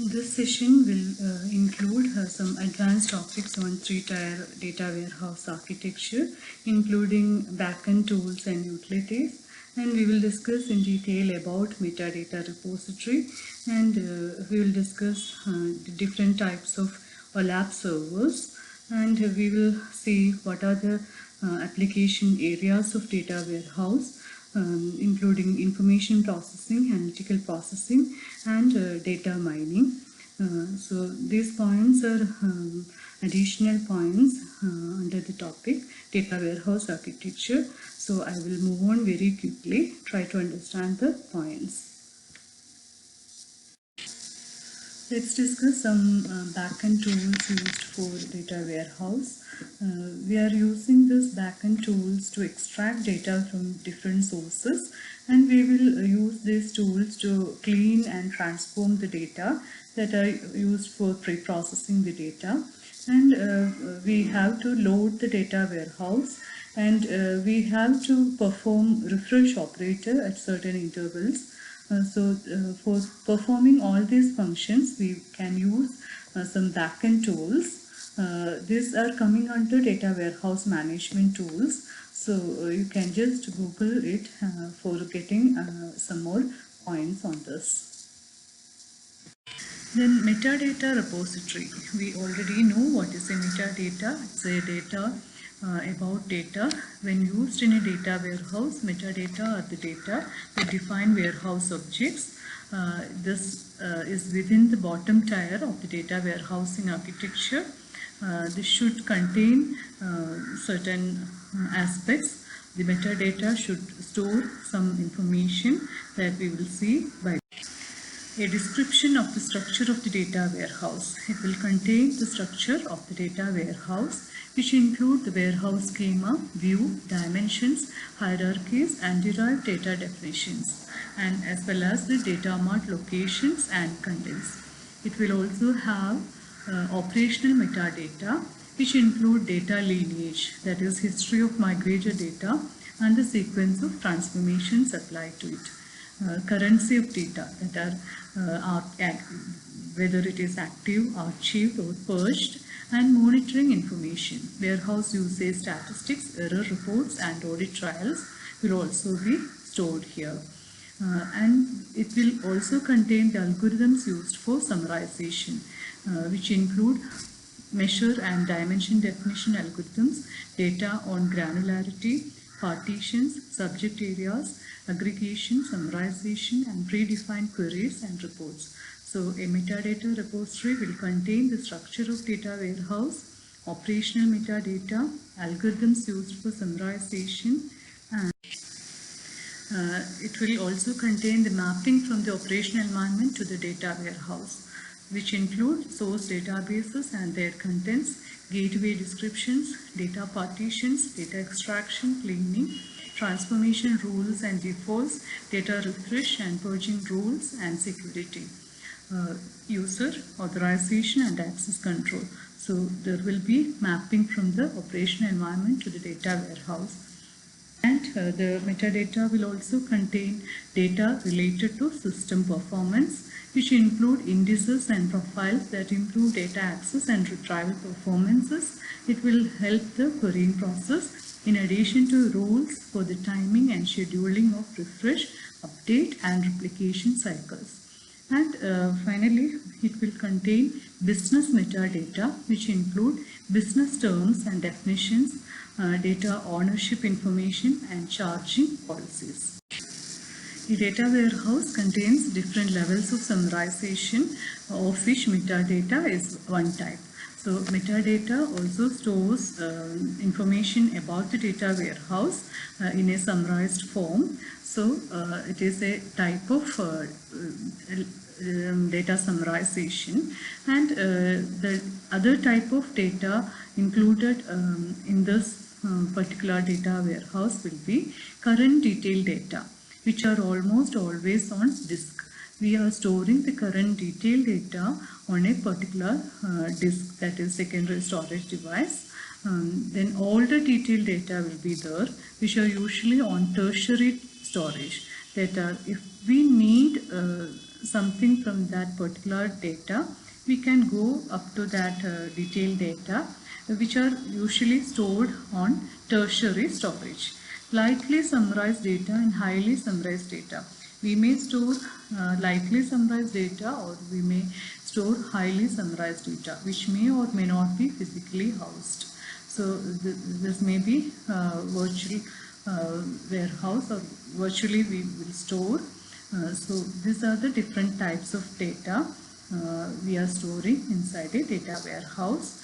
This session will include some advanced topics on three-tier data warehouse architecture, including backend tools and utilities. And we will discuss in detail about metadata repository, and we will discuss the different types of OLAP servers, and we will see what are the application areas of data warehouse, including information processing, analytical processing, and data mining. So these points are additional points under the topic data warehouse architecture. So I will move on very quickly, try to understand the points. Let's discuss some backend tools used for data warehouse. We are using this backend tools to extract data from different sources, and we will use these tools to clean and transform the data that are used for pre-processing the data. And we have to load the data warehouse, and we have to perform refresh operator at certain intervals. For performing all these functions, we can use some backend tools. These are coming under data warehouse management tools. So you can just Google it for getting some more points on this. Then metadata repository. We already know what is a metadata. It's a data about data. When used in a data warehouse, metadata are the data that define warehouse objects. This is within the bottom tier of the data warehousing architecture. This should contain certain aspects. The metadata should store some information that we will see by a description of the structure of the data warehouse. It will contain the structure of the data warehouse, which include the warehouse schema, view, dimensions, hierarchies, and derived data definitions, and as well as the data mart locations and contents. It will also have operational metadata, which include data lineage, that is history of migrated data and the sequence of transformations applied to it. Currency of data, that are whether it is active, archived or purged, and monitoring information. Warehouse usage statistics, error reports and audit trials will also be stored here. And it will also contain the algorithms used for summarization, which include measure and dimension definition algorithms, data on granularity, partitions, subject areas, aggregation, summarization, and predefined queries and reports. So a metadata repository will contain the structure of data warehouse, operational metadata, algorithms used for summarization, and it will also contain the mapping from the operational environment to the data warehouse, which include source databases and their contents, gateway descriptions, data partitions, data extraction, cleaning, transformation rules and defaults, data refresh and purging rules, and security, user authorization and access control. So there will be mapping from the operational environment to the data warehouse. And the metadata will also contain data related to system performance, which include indices and profiles that improve data access and retrieval performances. It will help the querying process, in addition to rules for the timing and scheduling of refresh, update and replication cycles. And finally, it will contain business metadata, which include business terms and definitions, data ownership information, and charging policies. The data warehouse contains different levels of summarization, of which metadata is one type. So metadata also stores information about the data warehouse in a summarized form. So it is a type of data summarization, and the other type of data included in this particular data warehouse will be current detailed data, which are almost always on disk. We are storing the current detailed data on a particular disk, that is secondary storage device. Then all the detailed data will be there, which are usually on tertiary storage. That are, if we need something from that particular data, we can go up to that detailed data, which are usually stored on tertiary storage. Lightly summarized data and highly summarized data. We may store lightly summarized data, or we may store highly summarized data, which may or may not be physically housed. So this may be virtual warehouse, or virtually we will store. So these are the different types of data we are storing inside a data warehouse.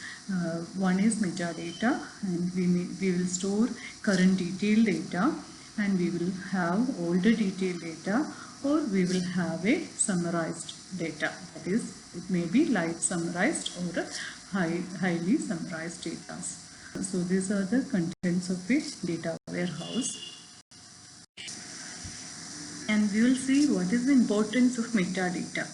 One is metadata, and we will store current detailed data, and we will have older detailed data, or we will have a summarized data. That is, it may be light summarized or highly summarized data. So these are the contents of a data warehouse. And we will see what is the importance of metadata.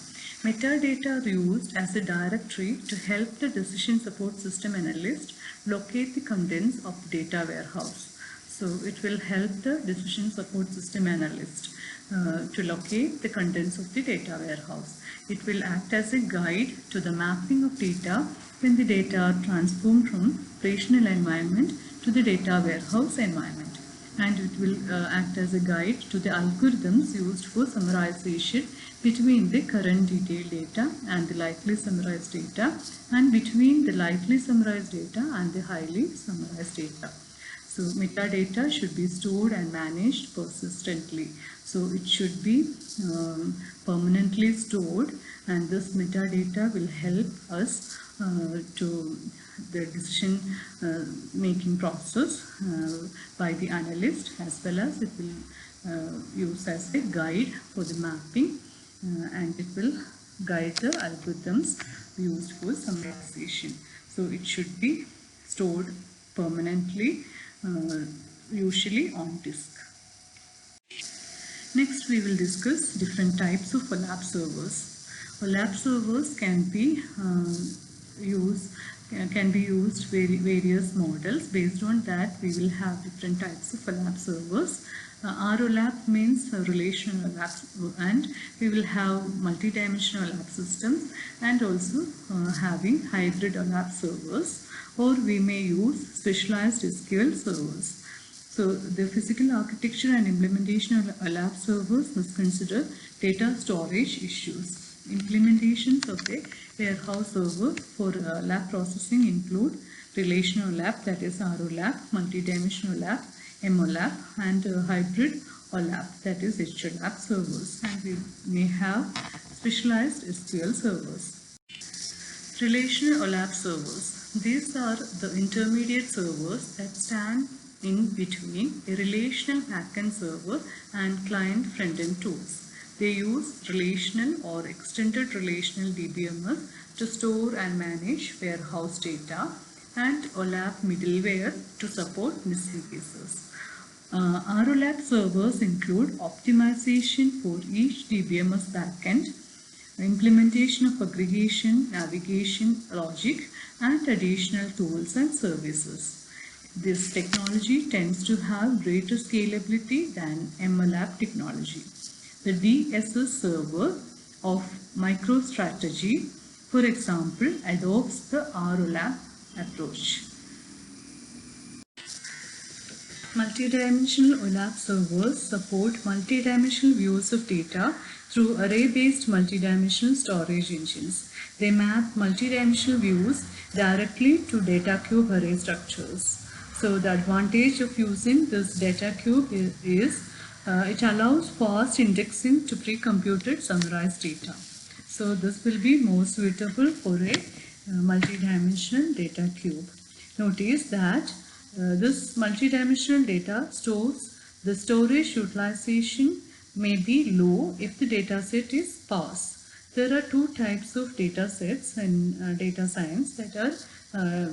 Metadata are used as a directory to help the decision support system analyst locate the contents of the data warehouse. So it will help the decision support system analyst to locate the contents of the data warehouse. It will act as a guide to the mapping of data when the data are transformed from operational environment to the data warehouse environment. And it will act as a guide to the algorithms used for summarization between the current detailed data and the lightly summarized data, and between the lightly summarized data and the highly summarized data. So metadata should be stored and managed persistently. So it should be permanently stored, and this metadata will help us to the decision making process by the analyst, as well as it will use as a guide for the mapping, and it will guide the algorithms used for summarization. So it should be stored permanently, usually on disk. Next, we will discuss different types of OLAP servers. OLAP servers can be used various models. Based on that, we will have different types of OLAP servers. ROLAP means relational OLAP, and we will have multi-dimensional OLAP systems, and also having hybrid OLAP servers, or we may use specialized SQL servers. So the physical architecture and implementation of OLAP servers must consider data storage issues. Implementations of a warehouse server for OLAP processing include relational OLAP, that is ROLAP, multi-dimensional OLAP, MOLAP, and hybrid OLAP, that is HOLAP servers. And we may have specialized SQL servers. Relational OLAP servers. These are the intermediate servers that stand in between a relational backend server and client front-end tools. They use relational or extended relational DBMS to store and manage warehouse data, and OLAP middleware to support missing cases. ROLAP servers include optimization for each DBMS backend, implementation of aggregation, navigation, logic, and additional tools and services. This technology tends to have greater scalability than MLAP technology. The DSS server of MicroStrategy, for example, adopts the ROLAP approach. Multidimensional OLAP servers support multidimensional views of data through array-based multidimensional storage engines. They map multidimensional views directly to DataCube array structures. So the advantage of using this DataCube is it allows fast indexing to pre-computed summarized data. So this will be more suitable for a multidimensional DataCube. Notice that this multidimensional data stores, the storage utilization may be low if the dataset is sparse. There are two types of datasets in data science, that are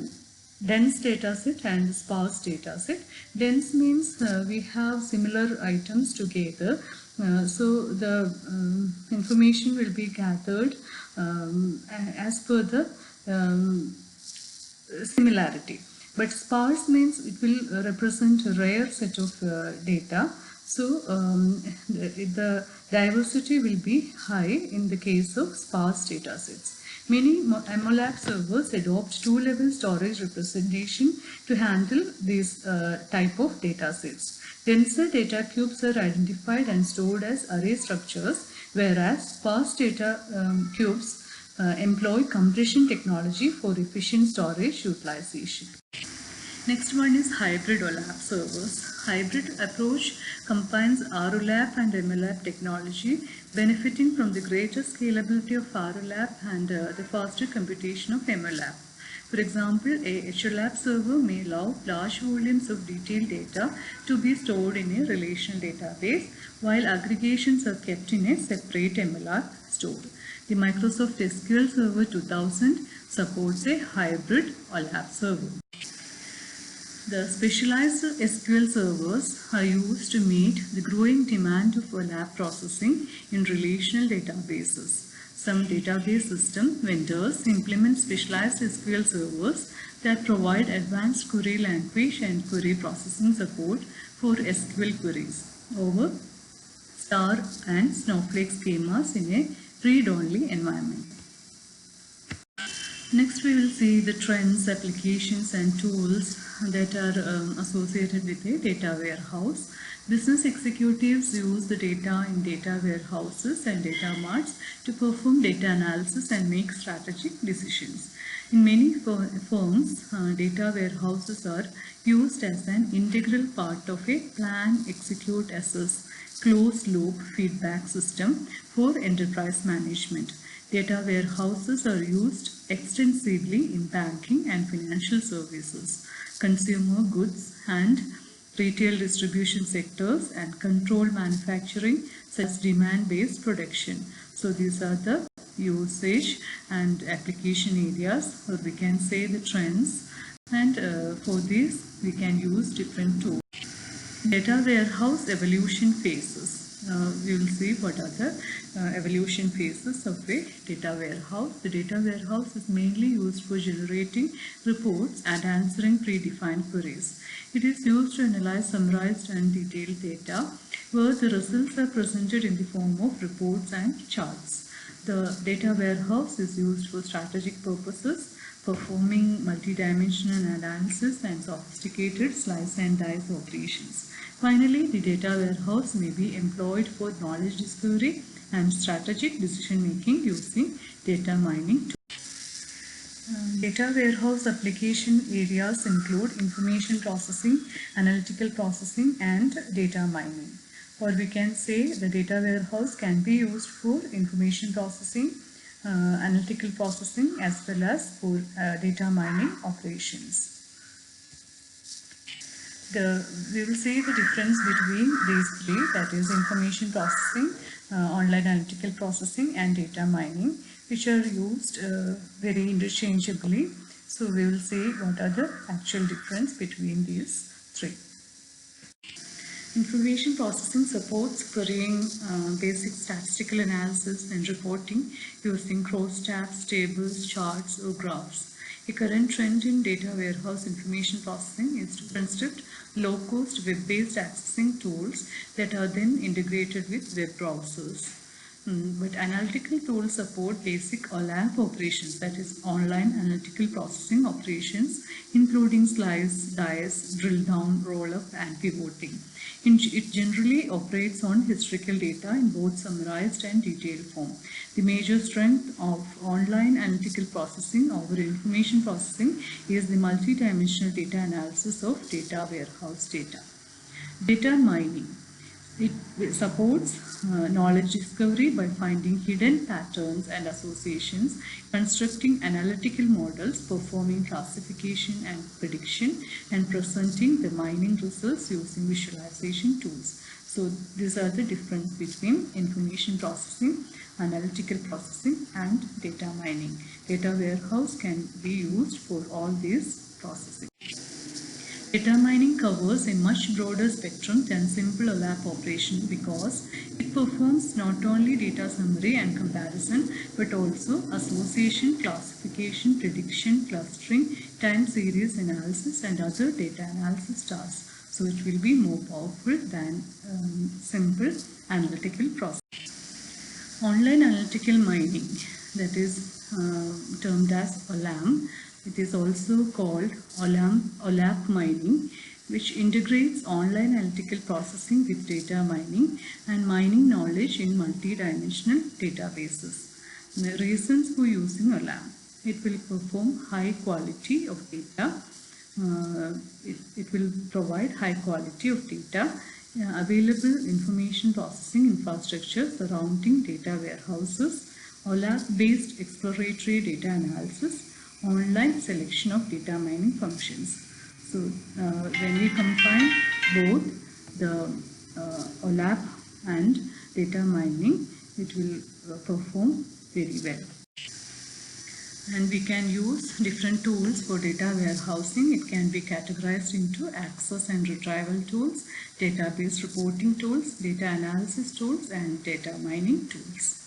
dense dataset and sparse dataset. Dense means we have similar items together, so the information will be gathered as per the similarity. But sparse means it will represent a rare set of data. So the diversity will be high in the case of sparse data sets. Many MLab servers adopt two-level storage representation to handle these type of data sets. Denser data cubes are identified and stored as array structures, whereas sparse data cubes employ compression technology for efficient storage utilization. Next one is hybrid OLAP servers. Hybrid approach combines ROLAP and MLAP technology, benefiting from the greater scalability of ROLAP and the faster computation of MLAP. For example, a HLAP server may allow large volumes of detailed data to be stored in a relational database, while aggregations are kept in a separate MLAP store. The Microsoft SQL Server 2000 supports a hybrid OLAP server. The specialized SQL servers are used to meet the growing demand of OLAP processing in relational databases. Some database system vendors implement specialized SQL servers that provide advanced query language and query processing support for SQL queries over star and Snowflake schemas in a read-only environment. Next, we will see the trends, applications and tools that are associated with a data warehouse. Business executives use the data in data warehouses and data marts to perform data analysis and make strategic decisions. In many firms, data warehouses are used as an integral part of a plan, execute, assess, closed-loop feedback system for enterprise management. Data warehouses are used extensively in banking and financial services, consumer goods and retail distribution sectors, and controlled manufacturing such as demand-based production. So these are the usage and application areas, or we can say the trends, and for this we can use different tools. Data warehouse evolution phases. We will see what are the evolution phases of a data warehouse. The data warehouse is mainly used for generating reports and answering predefined queries. It is used to analyze summarized and detailed data, where the results are presented in the form of reports and charts. The data warehouse is used for strategic purposes, performing multidimensional analysis and sophisticated slice and dice operations. Finally, the data warehouse may be employed for knowledge discovery and strategic decision making using data mining tools. Data warehouse application areas include information processing, analytical processing, and data mining. Or we can say the data warehouse can be used for information processing, analytical processing, as well as for data mining operations. We will see the difference between these three, that is information processing, online analytical processing and data mining, which are used very interchangeably. So we will see what are the actual difference between these three. Information processing supports querying, basic statistical analysis and reporting using crosstabs, tables, charts or graphs. A current trend in data warehouse information processing is to construct low-cost web-based accessing tools that are then integrated with web browsers. But analytical tools support basic OLAP operations, that is online analytical processing operations, including slice, dice, drill down, roll up and pivoting. It generally operates on historical data in both summarized and detailed form. The major strength of online analytical processing over information processing is the multidimensional data analysis of data warehouse data. Data mining. It supports knowledge discovery by finding hidden patterns and associations, constructing analytical models, performing classification and prediction, and presenting the mining results using visualization tools. So these are the difference between information processing, analytical processing, and data mining. Data warehouse can be used for all these processing. Data mining covers a much broader spectrum than simple OLAP operation because it performs not only data summary and comparison but also association, classification, prediction, clustering, time series analysis and other data analysis tasks. So it will be more powerful than simple analytical process. Online analytical mining, that is termed as OLAM. It is also called OLAP mining, which integrates online analytical processing with data mining and mining knowledge in multi-dimensional databases. The reasons for using OLAM: it will perform high quality of data. It will provide high quality of data, available information processing infrastructure surrounding data warehouses, OLAP-based exploratory data analysis, online selection of data mining functions. So when we combine both the OLAP and data mining, it will perform very well. And we can use different tools for data warehousing. It can be categorized into access and retrieval tools, database reporting tools, data analysis tools, and data mining tools.